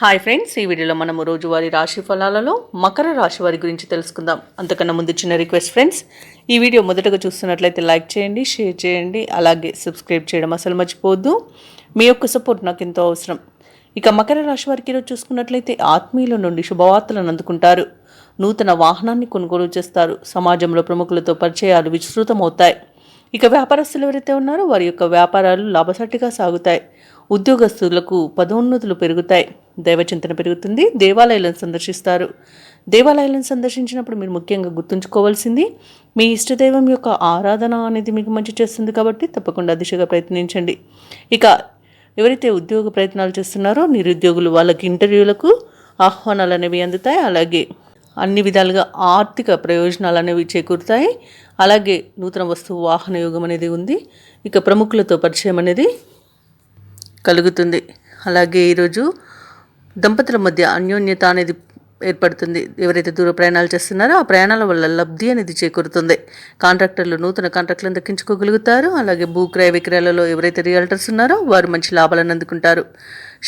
Hi friends, ఈ వీడియోలో మనము రోజువారీ రాశి ఫలాలలో మకర రాశి వారి గురించి తెలుసుకుందాం. అంతకన్నా ముందు చిన్న రిక్వెస్ట్ ఫ్రెండ్స్, ఈ వీడియో మొదటగా చూస్తున్నట్లయితే లైక్ చేయండి, షేర్ చేయండి, అలాగే సబ్స్క్రైబ్ చేయడం అసలు మర్చిపోవద్దు. మీ యొక్క సపోర్ట్ నాకు ఎంతో అవసరం. ఇక మకర రాశి వారికి ఈరోజు చూసుకున్నట్లయితే ఆత్మీయుల నుండి శుభవార్తలను అందుకుంటారు. నూతన వాహనాన్ని కొనుగోలు చేస్తారు. సమాజంలో ప్రముఖులతో పరిచయాలు విస్తృతమవుతాయి. ఇక వ్యాపారస్తులు ఎవరైతే ఉన్నారో వారి యొక్క వ్యాపారాలు లాభసాటిగా సాగుతాయి. ఉద్యోగస్తులకు పదోన్నతులు పెరుగుతాయి. దైవచింతన పెరుగుతుంది. దేవాలయాలను సందర్శిస్తారు. దేవాలయాలను సందర్శించినప్పుడు మీరు ముఖ్యంగా గుర్తుంచుకోవాల్సింది, మీ ఇష్టదైవం యొక్క ఆరాధన అనేది మీకు మంచి చేస్తుంది కాబట్టి తప్పకుండా దిశగా ప్రయత్నించండి. ఇక ఎవరైతే ఉద్యోగ ప్రయత్నాలు చేస్తున్నారో నిరుద్యోగులు, వాళ్ళకి ఇంటర్వ్యూలకు ఆహ్వానాలు అనేవి అందుతాయి. అలాగే అన్ని విధాలుగా ఆర్థిక ప్రయోజనాలు అనేవి చేకూరుతాయి. అలాగే నూతన వస్తువు వాహన యోగం అనేది ఉంది. ఇక ప్రముఖులతో పరిచయం అనేది కలుగుతుంది. అలాగే ఈరోజు దంపతుల మధ్య అన్యోన్యత అనేది ఏర్పడుతుంది. ఎవరైతే దూర ప్రయాణాలు చేస్తున్నారో ఆ ప్రయాణాల వల్ల లబ్ధి అనేది చేకూరుతుంది. కాంట్రాక్టర్లు నూతన కాంట్రాక్టులను దక్కించుకోగలుగుతారు. అలాగే భూక్రయ విక్రయాలలో ఎవరైతే రియల్టర్స్ ఉన్నారో వారు మంచి లాభాలను అందుకుంటారు.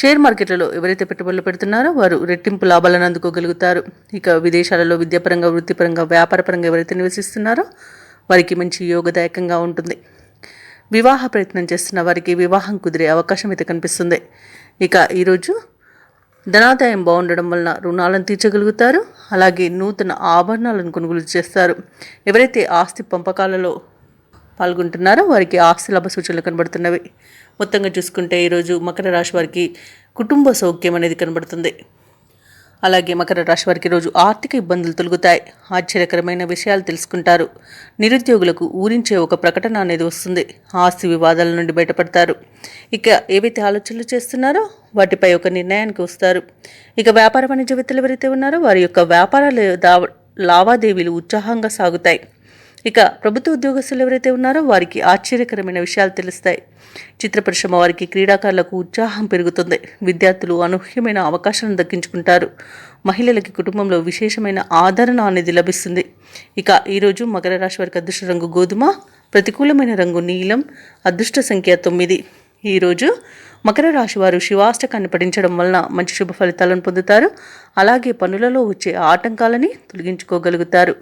షేర్ మార్కెట్లలో ఎవరైతే పెట్టుబడులు పెడుతున్నారో వారు రెట్టింపు లాభాలను అందుకోగలుగుతారు. ఇక విదేశాలలో విద్యాపరంగా, వృత్తిపరంగా, వ్యాపారపరంగా ఎవరైతే నివసిస్తున్నారో వారికి మంచి యోగదాయకంగా ఉంటుంది. వివాహ ప్రయత్నం చేస్తున్న వారికి వివాహం కుదిరే అవకాశం అయితే కనిపిస్తుంది. ఇక ఈరోజు ధనాదాయం బాగుండడం వలన రుణాలను తీర్చగలుగుతారు. అలాగే నూతన ఆభరణాలను కొనుగోలు చేస్తారు. ఎవరైతే ఆస్తి పంపకాలలో పాల్గొంటున్నారో వారికి ఆస్తి లాభ సూచనలు కనబడుతున్నవి. మొత్తంగా చూసుకుంటే ఈరోజు మకర రాశి వారికి కుటుంబ సౌఖ్యం అనేది కనబడుతుంది. అలాగే మకర రాశి వారికి రోజు ఆర్థిక ఇబ్బందులు తొలగుతాయి. ఆశ్చర్యకరమైన విషయాలు తెలుసుకుంటారు. నిరుద్యోగులకు ఊరించే ఒక ప్రకటన అనేది వస్తుంది. ఆస్తి వివాదాల నుండి బయటపడతారు. ఇక ఏవైతే ఆలోచనలు చేస్తున్నారో వాటిపై ఒక నిర్ణయానికి వస్తారు. ఇక వ్యాపార వాణిజ్యవేత్తలు ఎవరైతే ఉన్నారో వారి యొక్క వ్యాపార లావాదేవీలు ఉత్సాహంగా సాగుతాయి. ఇక ప్రభుత్వ ఉద్యోగస్తులు ఎవరైతే ఉన్నారో వారికి ఆశ్చర్యకరమైన విషయాలు తెలుస్తాయి. చిత్ర పరిశ్రమ వారికి, క్రీడాకారులకు ఉత్సాహం పెరుగుతుంది. విద్యార్థులు అనూహ్యమైన అవకాశాలను దక్కించుకుంటారు. మహిళలకి కుటుంబంలో విశేషమైన ఆదరణ అనేది లభిస్తుంది. ఇక ఈరోజు మకర రాశి వారికి అదృష్ట రంగు గోధుమ, ప్రతికూలమైన రంగు నీలం, అదృష్ట సంఖ్య 9. ఈరోజు మకర రాశి వారు శివాష్టకాన్ని పఠించడం వలన మంచి శుభ ఫలితాలను పొందుతారు. అలాగే పనులలో వచ్చే ఆటంకాలని తొలగించుకోగలుగుతారు.